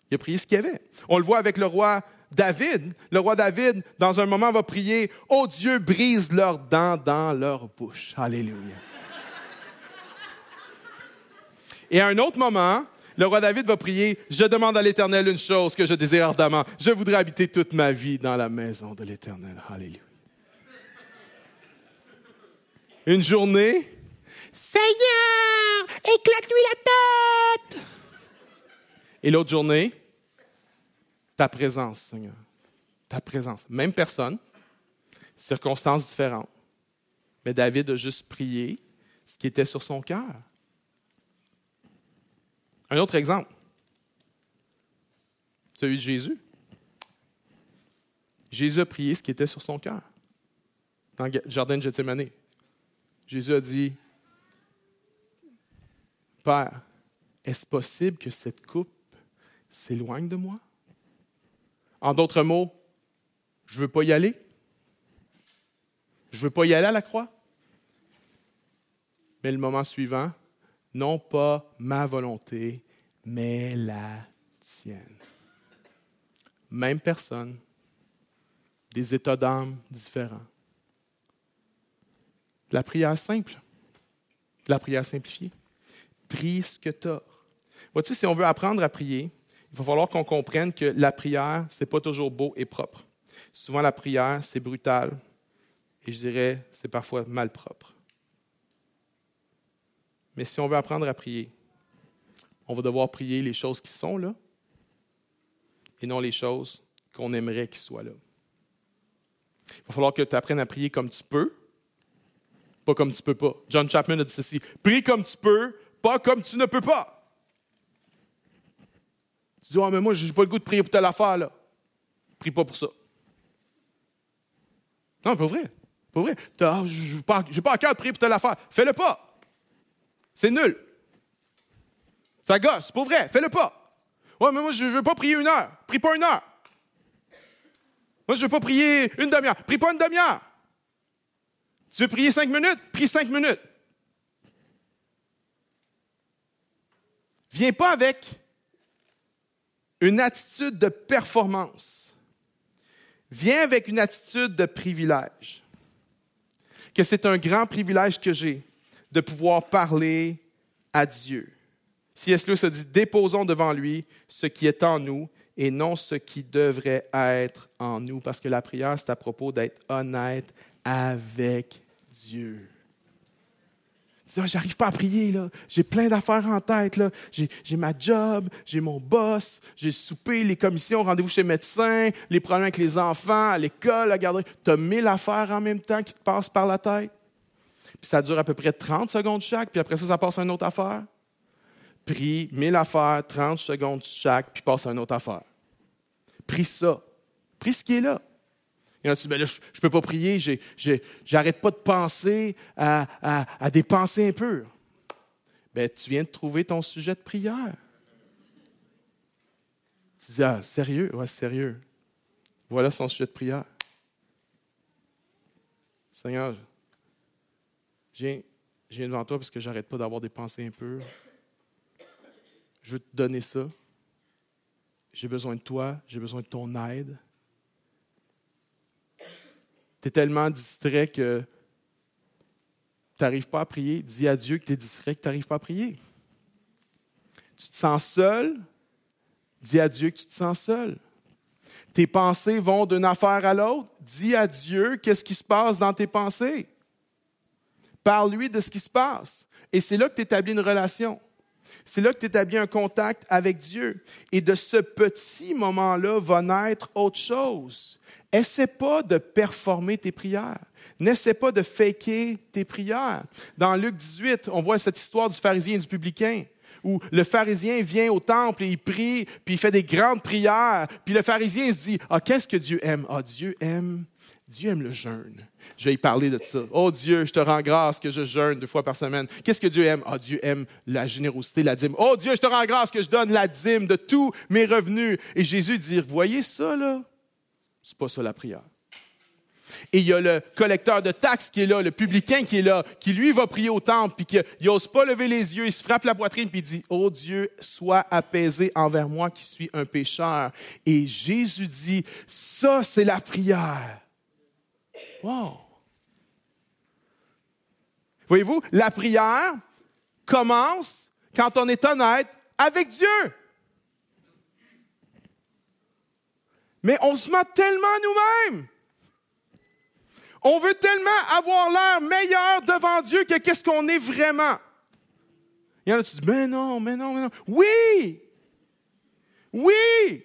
Il a prié ce qu'il y avait. On le voit avec le roi David. Le roi David, dans un moment, va prier « Oh Dieu, brise leurs dents dans leur bouche. » Alléluia. Et à un autre moment, le roi David va prier « Je demande à l'Éternel une chose que je désire ardemment. Je voudrais habiter toute ma vie dans la maison de l'Éternel. » Alléluia. Une journée, Seigneur, éclate-lui la tête! Et l'autre journée, ta présence, Seigneur. Ta présence. Même personne, circonstances différentes. Mais David a juste prié ce qui était sur son cœur. Un autre exemple, celui de Jésus. Jésus a prié ce qui était sur son cœur. Dans le jardin de Gethsémani. Jésus a dit, Père, est-ce possible que cette coupe s'éloigne de moi? En d'autres mots, je ne veux pas y aller. Je ne veux pas y aller à la croix. Mais le moment suivant, non pas ma volonté, mais la tienne. Même personne, des états d'âme différents. De la prière simple, de la prière simplifiée. Prie ce que tu as. Vois-tu, si on veut apprendre à prier, il va falloir qu'on comprenne que la prière, ce n'est pas toujours beau et propre. Souvent, la prière, c'est brutal et je dirais, c'est parfois malpropre. Mais si on veut apprendre à prier, on va devoir prier les choses qui sont là et non les choses qu'on aimerait qu'ils soient là. Il va falloir que tu apprennes à prier comme tu peux, pas comme tu peux pas. John Chapman a dit ceci, prie comme tu peux, pas comme tu ne peux pas. Tu dis, mais moi, je n'ai pas le goût de prier pour telle affaire, là. Prie pas pour ça. Non, pas vrai. Pas vrai. Je n'ai pas à cœur de prier pour telle affaire. Fais-le pas. C'est nul. Ça gosse. C'est pas vrai. Fais-le pas. Ouais, mais moi, je ne veux pas prier 1 heure. Prie pas 1 heure. Moi, je ne veux pas prier une demi-heure. Prie pas une demi-heure. Tu veux prier 5 minutes? Prie 5 minutes. Viens pas avec une attitude de performance. Viens avec une attitude de privilège. Que c'est un grand privilège que j'ai de pouvoir parler à Dieu. C.S. Lewis a dit, déposons devant lui ce qui est en nous et non ce qui devrait être en nous. Parce que la prière, c'est à propos d'être honnête avec Dieu. Tu dis, j'arrive pas à prier, là. J'ai plein d'affaires en tête, là. J'ai ma job, j'ai mon boss, j'ai soupé, les commissions, rendez-vous chez le médecin, les problèmes avec les enfants, à l'école, la garderie. Tu as 1000 affaires en même temps qui te passent par la tête. Puis ça dure à peu près 30 secondes chaque, puis après ça passe à une autre affaire. Prie 1000 affaires, 30 secondes chaque, puis passe à une autre affaire. Prie ça. Prie ce qui est là. Il y en a qui disent, mais là, je ne peux pas prier, j'arrête pas de penser à des pensées impures. Bien, tu viens de trouver ton sujet de prière. Tu dis, sérieux? Ouais, sérieux. Voilà son sujet de prière. Seigneur, je viens devant toi parce que j'arrête pas d'avoir des pensées impures. Je veux te donner ça. J'ai besoin de toi, j'ai besoin de ton aide. Tu es tellement distrait que tu n'arrives pas à prier. Dis à Dieu que tu es distrait, que tu n'arrives pas à prier. Tu te sens seul. Dis à Dieu que tu te sens seul. Tes pensées vont d'une affaire à l'autre. Dis à Dieu qu'est-ce qui se passe dans tes pensées. Parle-lui de ce qui se passe. Et c'est là que tu établis une relation. C'est là que tu établis un contact avec Dieu. Et de ce petit moment-là va naître autre chose. Essaie pas de performer tes prières. N'essaie pas de faker tes prières. Dans Luc 18, on voit cette histoire du pharisien et du publicain, où le pharisien vient au temple et il prie, puis il fait des grandes prières. Puis le pharisien se dit, qu'est-ce que Dieu aime? Dieu aime le jeûne. Je vais y parler de ça. Oh Dieu, je te rends grâce que je jeûne 2 fois par semaine. Qu'est-ce que Dieu aime? Dieu aime la générosité, la dîme. Oh Dieu, je te rends grâce que je donne la dîme de tous mes revenus. Et Jésus dit, voyez ça là? C'est pas ça la prière. Et il y a le collecteur de taxes qui est là, le publicain qui est là, qui lui va prier au temple, puis qu'il n'ose pas lever les yeux, il se frappe la poitrine, puis il dit, oh Dieu, sois apaisé envers moi qui suis un pécheur. Et Jésus dit, ça c'est la prière. Wow! Voyez-vous, la prière commence quand on est honnête avec Dieu. Mais on se ment tellement nous-mêmes. On veut tellement avoir l'air meilleur devant Dieu que qu'est-ce qu'on est vraiment. Il y en a qui disent, mais non. Oui! Oui!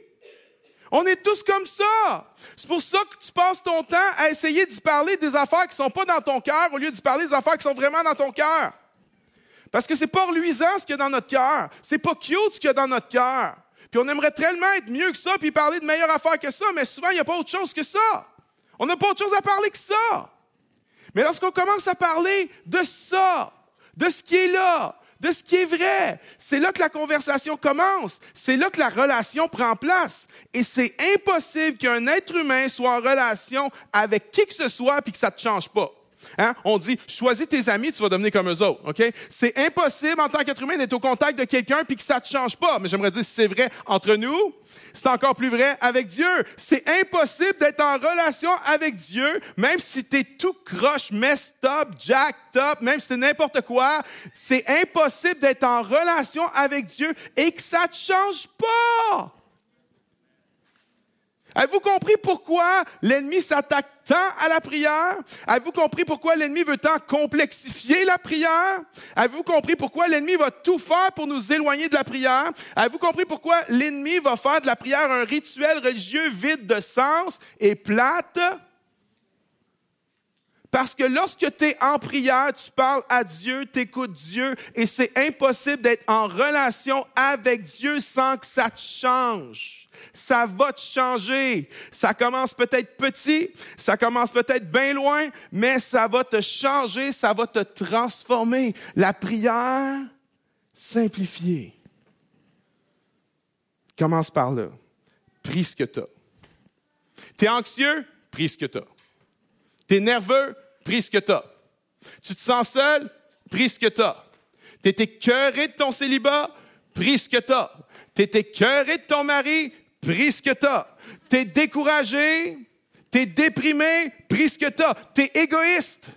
On est tous comme ça. C'est pour ça que tu passes ton temps à essayer d'y parler des affaires qui ne sont pas dans ton cœur au lieu d'y parler des affaires qui sont vraiment dans ton cœur. Parce que c'est pas reluisant ce qu'il y a dans notre cœur. C'est pas cute ce qu'il y a dans notre cœur. Puis on aimerait tellement être mieux que ça puis parler de meilleures affaires que ça, mais souvent, il n'y a pas autre chose que ça. On n'a pas autre chose à parler que ça. Mais lorsqu'on commence à parler de ça, de ce qui est là, de ce qui est vrai, c'est là que la conversation commence. C'est là que la relation prend place. Et c'est impossible qu'un être humain soit en relation avec qui que ce soit puis que ça ne te change pas. Hein? On dit, choisis tes amis, tu vas devenir comme eux autres. Okay? C'est impossible en tant qu'être humain d'être au contact de quelqu'un puis que ça ne te change pas. Mais j'aimerais dire, si c'est vrai entre nous, c'est encore plus vrai avec Dieu. C'est impossible d'être en relation avec Dieu, même si tu es tout croche, messed up, jacked up, même si c'est n'importe quoi. C'est impossible d'être en relation avec Dieu et que ça ne te change pas. Avez-vous compris pourquoi l'ennemi s'attaque tant à la prière? Avez-vous compris pourquoi l'ennemi veut tant complexifier la prière? Avez-vous compris pourquoi l'ennemi va tout faire pour nous éloigner de la prière? Avez-vous compris pourquoi l'ennemi va faire de la prière un rituel religieux vide de sens et plate? Parce que lorsque tu es en prière, tu parles à Dieu, tu écoutes Dieu, et c'est impossible d'être en relation avec Dieu sans que ça te change. Ça va te changer. Ça commence peut-être petit, ça commence peut-être bien loin, mais ça va te changer, ça va te transformer. La prière simplifiée. Commence par là. Prie ce que tu as. Tu es anxieux? Prie ce que tu as. Tu es nerveux? Prie ce que tu as. Tu te sens seul? Prie ce que tu as. Tu es écœuré de ton célibat? Prie ce que tu as. Tu es écœuré de ton mari? Prie ce que tu as. Tu es découragé? Tu es déprimé? Prie ce que tu as. Tu es égoïste?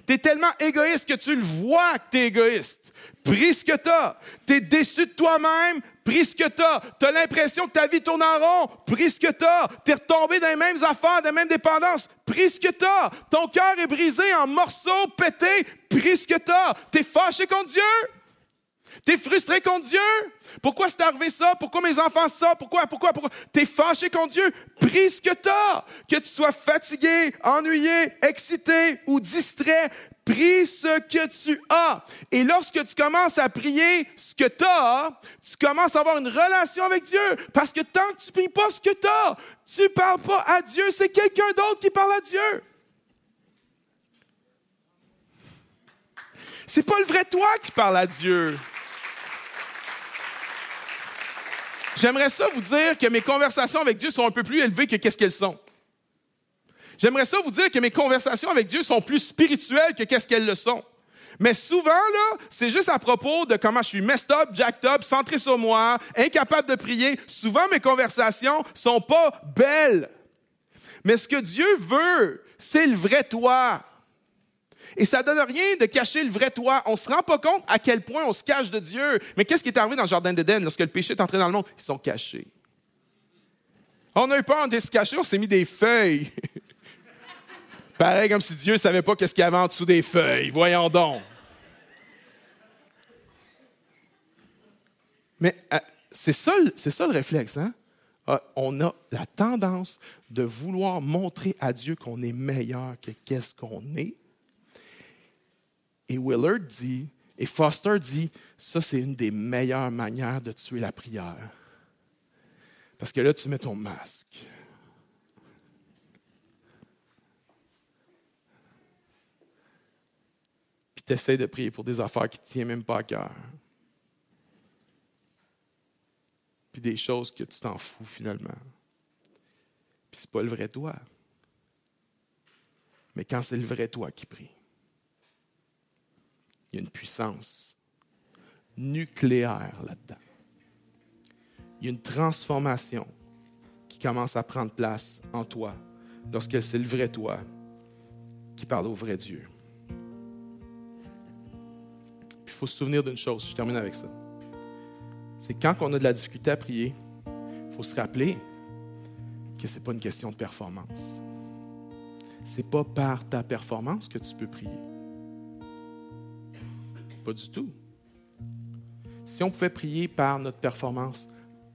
Tu es tellement égoïste que tu le vois que tu es égoïste. Prie ce que tu as. Tu es déçu de toi-même? Prie ce que tu as. Tu as l'impression que ta vie tourne en rond? Prie ce que tu as. Tu es retombé dans les mêmes affaires, dans les mêmes dépendances? Prie ce que tu as. Ton cœur est brisé en morceaux, pété? Prie ce que tu as. Tu es fâché contre Dieu? Tu es frustré contre Dieu? Pourquoi c'est arrivé ça? Pourquoi mes enfants ça? Pourquoi? Tu es fâché contre Dieu? Prie ce que tu as. Que tu sois fatigué, ennuyé, excité ou distrait, prie ce que tu as. Et lorsque tu commences à prier ce que tu as, tu commences à avoir une relation avec Dieu. Parce que tant que tu ne pries pas ce que tu as, tu ne parles pas à Dieu, c'est quelqu'un d'autre qui parle à Dieu. C'est pas le vrai toi qui parle à Dieu. J'aimerais ça vous dire que mes conversations avec Dieu sont un peu plus élevées que qu'est-ce qu'elles sont. J'aimerais ça vous dire que mes conversations avec Dieu sont plus spirituelles que qu'est-ce qu'elles le sont. Mais souvent, là, c'est juste à propos de comment je suis messed up, jacked up, centré sur moi, incapable de prier. Souvent, mes conversations sont pas belles. Mais ce que Dieu veut, c'est le vrai toi. Et ça ne donne rien de cacher le vrai toi. On ne se rend pas compte à quel point on se cache de Dieu. Mais qu'est-ce qui est arrivé dans le jardin d'Éden lorsque le péché est entré dans le monde? Ils sont cachés. On a eu peur de se cacher, on s'est mis des feuilles. Pareil comme si Dieu ne savait pas qu'est-ce qu'il y avait en dessous des feuilles. Voyons donc. Mais c'est ça le réflexe, hein? On a la tendance de vouloir montrer à Dieu qu'on est meilleur que qu'est-ce qu'on est. Et Willard dit, et Foster dit, ça c'est une des meilleures manières de tuer la prière. Parce que là, tu mets ton masque. Puis tu essaies de prier pour des affaires qui ne te tiennent même pas à cœur. Puis des choses que tu t'en fous finalement. Puis c'est pas le vrai toi. Mais quand c'est le vrai toi qui prie, il y a une puissance nucléaire là-dedans. Il y a une transformation qui commence à prendre place en toi lorsque c'est le vrai toi qui parle au vrai Dieu. Puis il faut se souvenir d'une chose, je termine avec ça. C'est quand on a de la difficulté à prier, il faut se rappeler que ce n'est pas une question de performance. Ce n'est pas par ta performance que tu peux prier. Pas du tout. Si on pouvait prier par notre performance,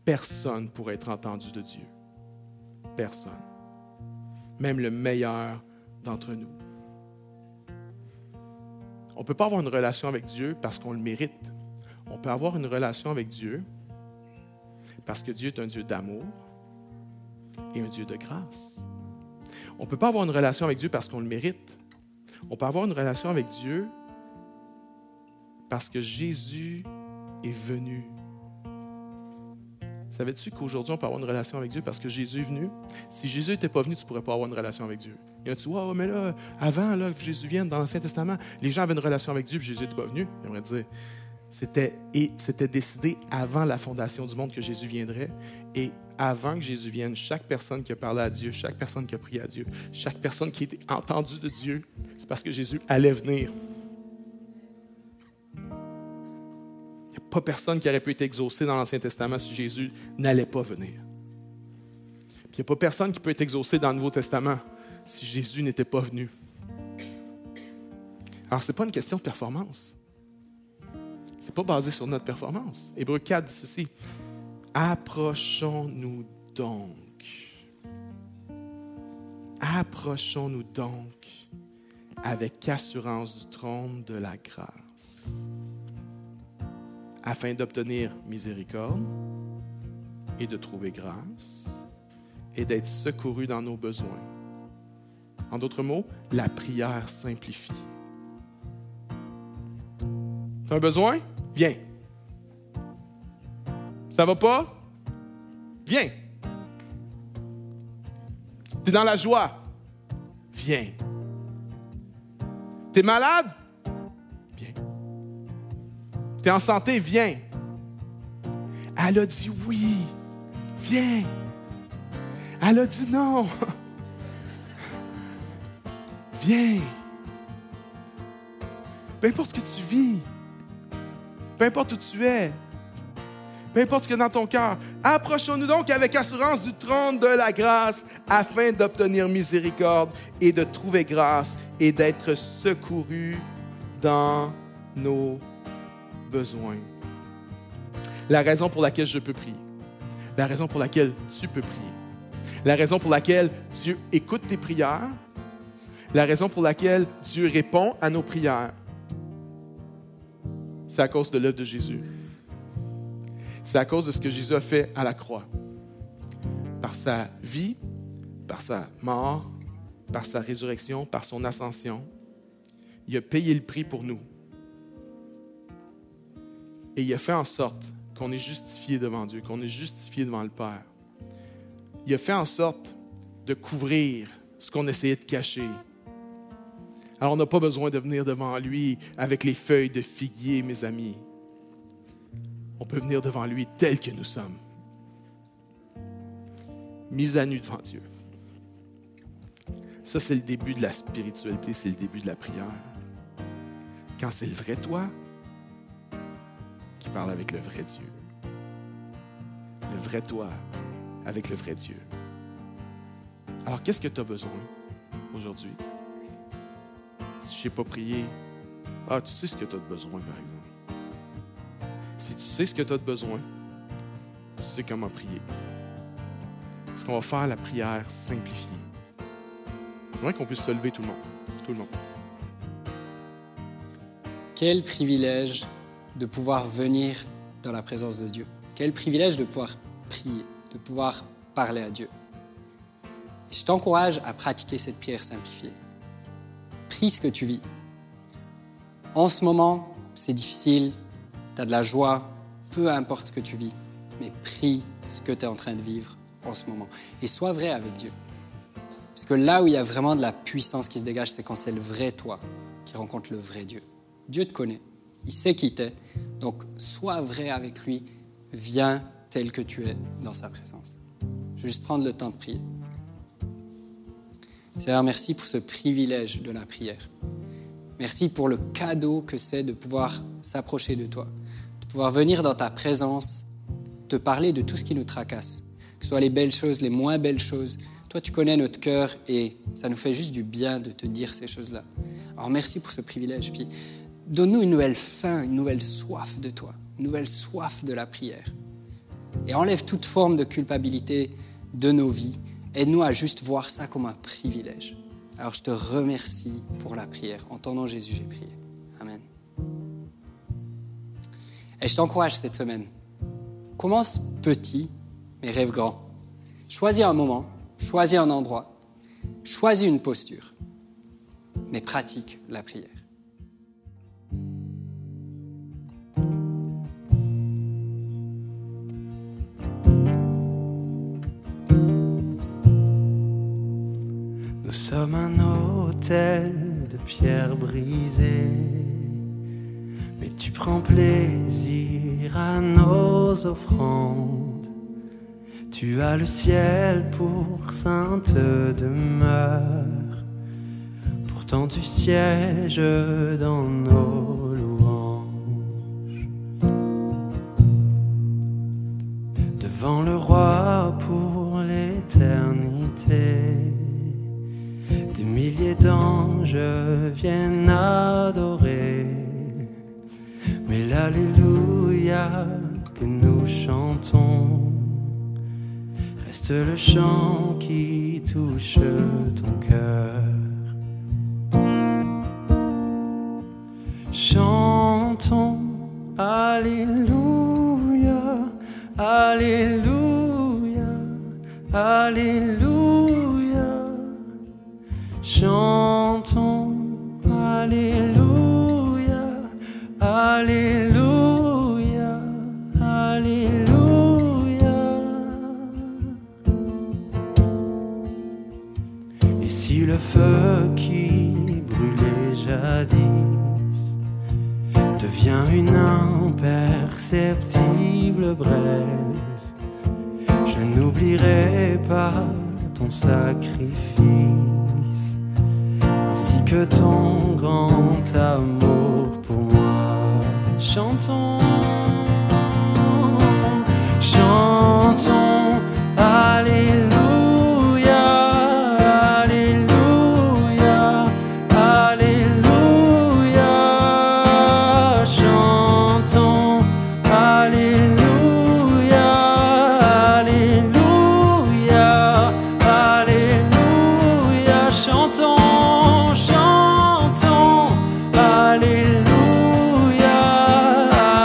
personne ne pourrait être entendu de Dieu. Personne. Même le meilleur d'entre nous. On ne peut pas avoir une relation avec Dieu parce qu'on le mérite. On peut avoir une relation avec Dieu parce que Dieu est un Dieu d'amour et un Dieu de grâce. On ne peut pas avoir une relation avec Dieu parce qu'on le mérite. On peut avoir une relation avec Dieu parce que Jésus est venu. Savais-tu qu'aujourd'hui, on peut avoir une relation avec Dieu parce que Jésus est venu? Si Jésus n'était pas venu, tu ne pourrais pas avoir une relation avec Dieu. Il y a tu vois, mais là, avant là, que Jésus vienne dans l'Ancien Testament, les gens avaient une relation avec Dieu et Jésus n'était pas venu. J'aimerais dire, c'était décidé avant la fondation du monde que Jésus viendrait. Et avant que Jésus vienne, chaque personne qui a parlé à Dieu, chaque personne qui a prié à Dieu, chaque personne qui a été entendue de Dieu, c'est parce que Jésus allait venir. Il n'y a pas personne qui aurait pu être exaucé dans l'Ancien Testament si Jésus n'allait pas venir. Puis il n'y a pas personne qui peut être exaucé dans le Nouveau Testament si Jésus n'était pas venu. Alors, ce n'est pas une question de performance. Ce n'est pas basé sur notre performance. Hébreux 4 dit ceci. Approchons-nous donc. Approchons-nous donc avec assurance du trône de la grâce, afin d'obtenir miséricorde et de trouver grâce et d'être secouru dans nos besoins. En d'autres mots, la prière simplifie. Tu as un besoin? Viens. Ça va pas? Viens. Tu es dans la joie? Viens. Tu es malade? Viens. Tu es en santé? Viens. Elle a dit oui. Viens. Elle a dit non. Viens. Peu importe ce que tu vis, peu importe où tu es, peu importe ce qu'il y a dans ton cœur, approchons-nous donc avec assurance du trône de la grâce afin d'obtenir miséricorde et de trouver grâce et d'être secourus dans nos besoins. La raison pour laquelle je peux prier, la raison pour laquelle tu peux prier, la raison pour laquelle Dieu écoute tes prières, la raison pour laquelle Dieu répond à nos prières, c'est à cause de l'œuvre de Jésus. C'est à cause de ce que Jésus a fait à la croix. Par sa vie, par sa mort, par sa résurrection, par son ascension, il a payé le prix pour nous. Et il a fait en sorte qu'on est justifié devant Dieu, qu'on est justifié devant le Père. Il a fait en sorte de couvrir ce qu'on essayait de cacher. Alors, on n'a pas besoin de venir devant lui avec les feuilles de figuier, mes amis. On peut venir devant lui tel que nous sommes, mis à nu devant Dieu. Ça, c'est le début de la spiritualité, c'est le début de la prière. Quand c'est le vrai toi qui parle avec le vrai Dieu. Le vrai toi avec le vrai Dieu. Alors, qu'est-ce que tu as besoin aujourd'hui? Si je ne sais pas prier, tu sais ce que tu as de besoin, par exemple. Si tu sais ce que tu as de besoin, tu sais comment prier. Parce qu'on va faire la prière simplifiée. J'aimerais qu'on puisse se lever tout le monde. Tout le monde. Quel privilège de pouvoir venir dans la présence de Dieu. Quel privilège de pouvoir prier, de pouvoir parler à Dieu. Et je t'encourage à pratiquer cette prière simplifiée. Prie ce que tu vis. En ce moment, c'est difficile, tu as de la joie, peu importe ce que tu vis, mais prie ce que tu es en train de vivre en ce moment. Et sois vrai avec Dieu. Parce que là où il y a vraiment de la puissance qui se dégage, c'est quand c'est le vrai toi qui rencontre le vrai Dieu. Dieu te connaît, il sait qui t'es, donc sois vrai avec lui, viens tel que tu es dans sa présence. Je vais juste prendre le temps de prier. Seigneur, merci pour ce privilège de la prière. Merci pour le cadeau que c'est de pouvoir s'approcher de toi, de pouvoir venir dans ta présence, te parler de tout ce qui nous tracasse, que ce soit les belles choses, les moins belles choses. Toi, tu connais notre cœur et ça nous fait juste du bien de te dire ces choses-là. Alors merci pour ce privilège. Puis donne-nous une nouvelle faim, une nouvelle soif de toi, une nouvelle soif de la prière. Et enlève toute forme de culpabilité de nos vies. Aide-nous à juste voir ça comme un privilège. Alors je te remercie pour la prière. En ton nom, Jésus, j'ai prié. Amen. Et je t'encourage cette semaine. Commence petit, mais rêve grand. Choisis un moment, choisis un endroit, choisis une posture, mais pratique la prière. Nous sommes un autel de pierre brisée, mais tu prends plaisir à nos offrandes. Tu as le ciel pour sainte demeure, pourtant tu sièges dans nos louanges. Devant le roi pour l'éternité, des milliers d'anges viennent adorer, mais l'alléluia que nous chantons reste le chant qui touche ton cœur. Chantons, Alléluia, Alléluia, Alléluia. Chantons, Alléluia, Alléluia, Alléluia. Et si le feu qui brûlait jadis devient une imperceptible braise, je n'oublierai pas ton sacrifice, ainsi que ton grand amour pour moi. Chantons, chantons, Alléluia, Alléluia, Alléluia. Chantons, Alléluia, Alléluia, Alléluia. Chantons, chantons, Alléluia,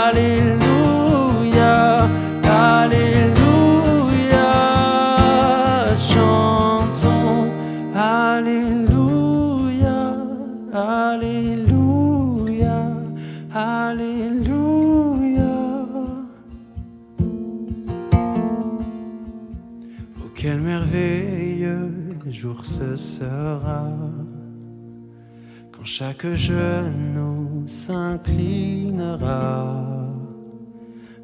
Alléluia, Alléluia. Chantons, Alléluia, Alléluia, Alléluia. Oh, quel merveilleux jour ce sera, quand chaque genou s'inclinera.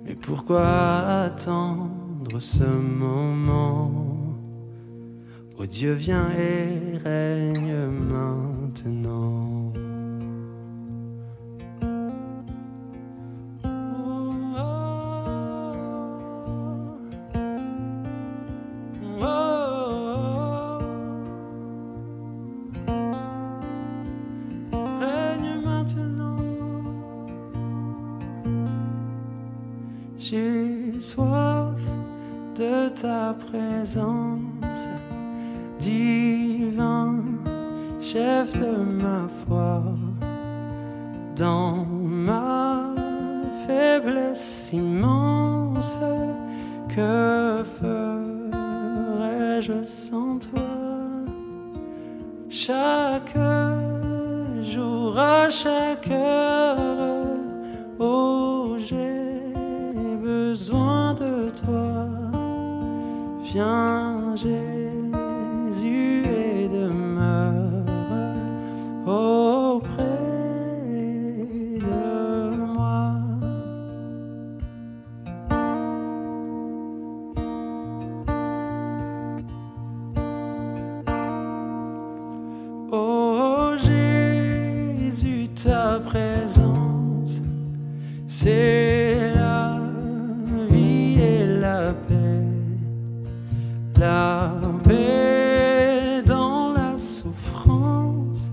Mais pourquoi attendre ce moment? Oh Dieu, viens et règne maintenant. Règne maintenant. J'ai soif de ta présence, divin chef de ma foi. Dans ma faiblesse immense, que ferais-je sans toi? Chaque jour, à chaque heure, oh, j'ai besoin de toi. Viens, Jésus, et demeure auprès de moi. Oh Jésus, ta présence, c'est la vie et la paix. La paix dans la souffrance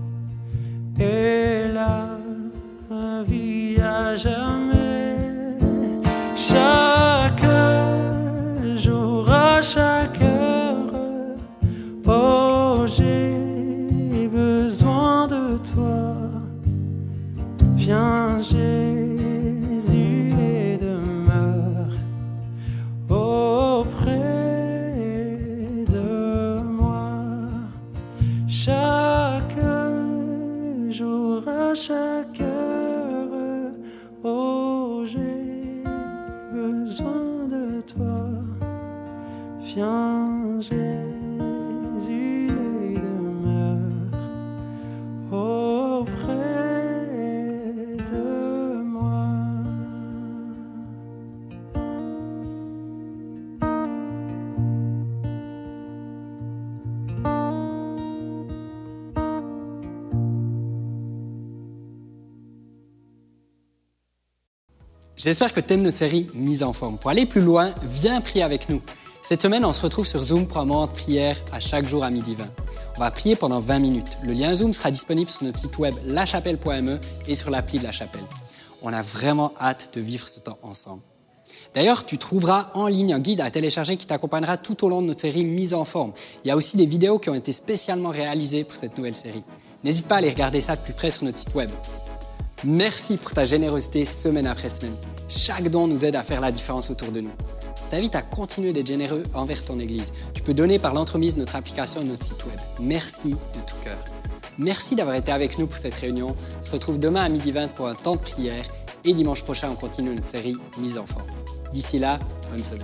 et la vie à jamais. Chaque jour, à chaque heure, oh, j'ai besoin de toi. Viens, Jésus, et demeure auprès de moi. Chaque jour, à chaque heure, oh, j'ai besoin de toi. Viens, Jésus, et demeure auprès de moi. J'espère que tu aimes notre série Mise en forme. Pour aller plus loin, viens prier avec nous. Cette semaine, on se retrouve sur Zoom pour un moment de prière à chaque jour à 12h20. On va prier pendant 20 minutes. Le lien Zoom sera disponible sur notre site web lachapelle.me et sur l'appli de La Chapelle. On a vraiment hâte de vivre ce temps ensemble. D'ailleurs, tu trouveras en ligne un guide à télécharger qui t'accompagnera tout au long de notre série Mise en forme. Il y a aussi des vidéos qui ont été spécialement réalisées pour cette nouvelle série. N'hésite pas à aller regarder ça de plus près sur notre site web. Merci pour ta générosité semaine après semaine. Chaque don nous aide à faire la différence autour de nous. Je t'invite à continuer d'être généreux envers ton Église. Tu peux donner par l'entremise de notre application et de notre site web. Merci de tout cœur. Merci d'avoir été avec nous pour cette réunion. On se retrouve demain à 12h20 pour un temps de prière et dimanche prochain, on continue notre série Mise en forme. D'ici là, bonne semaine.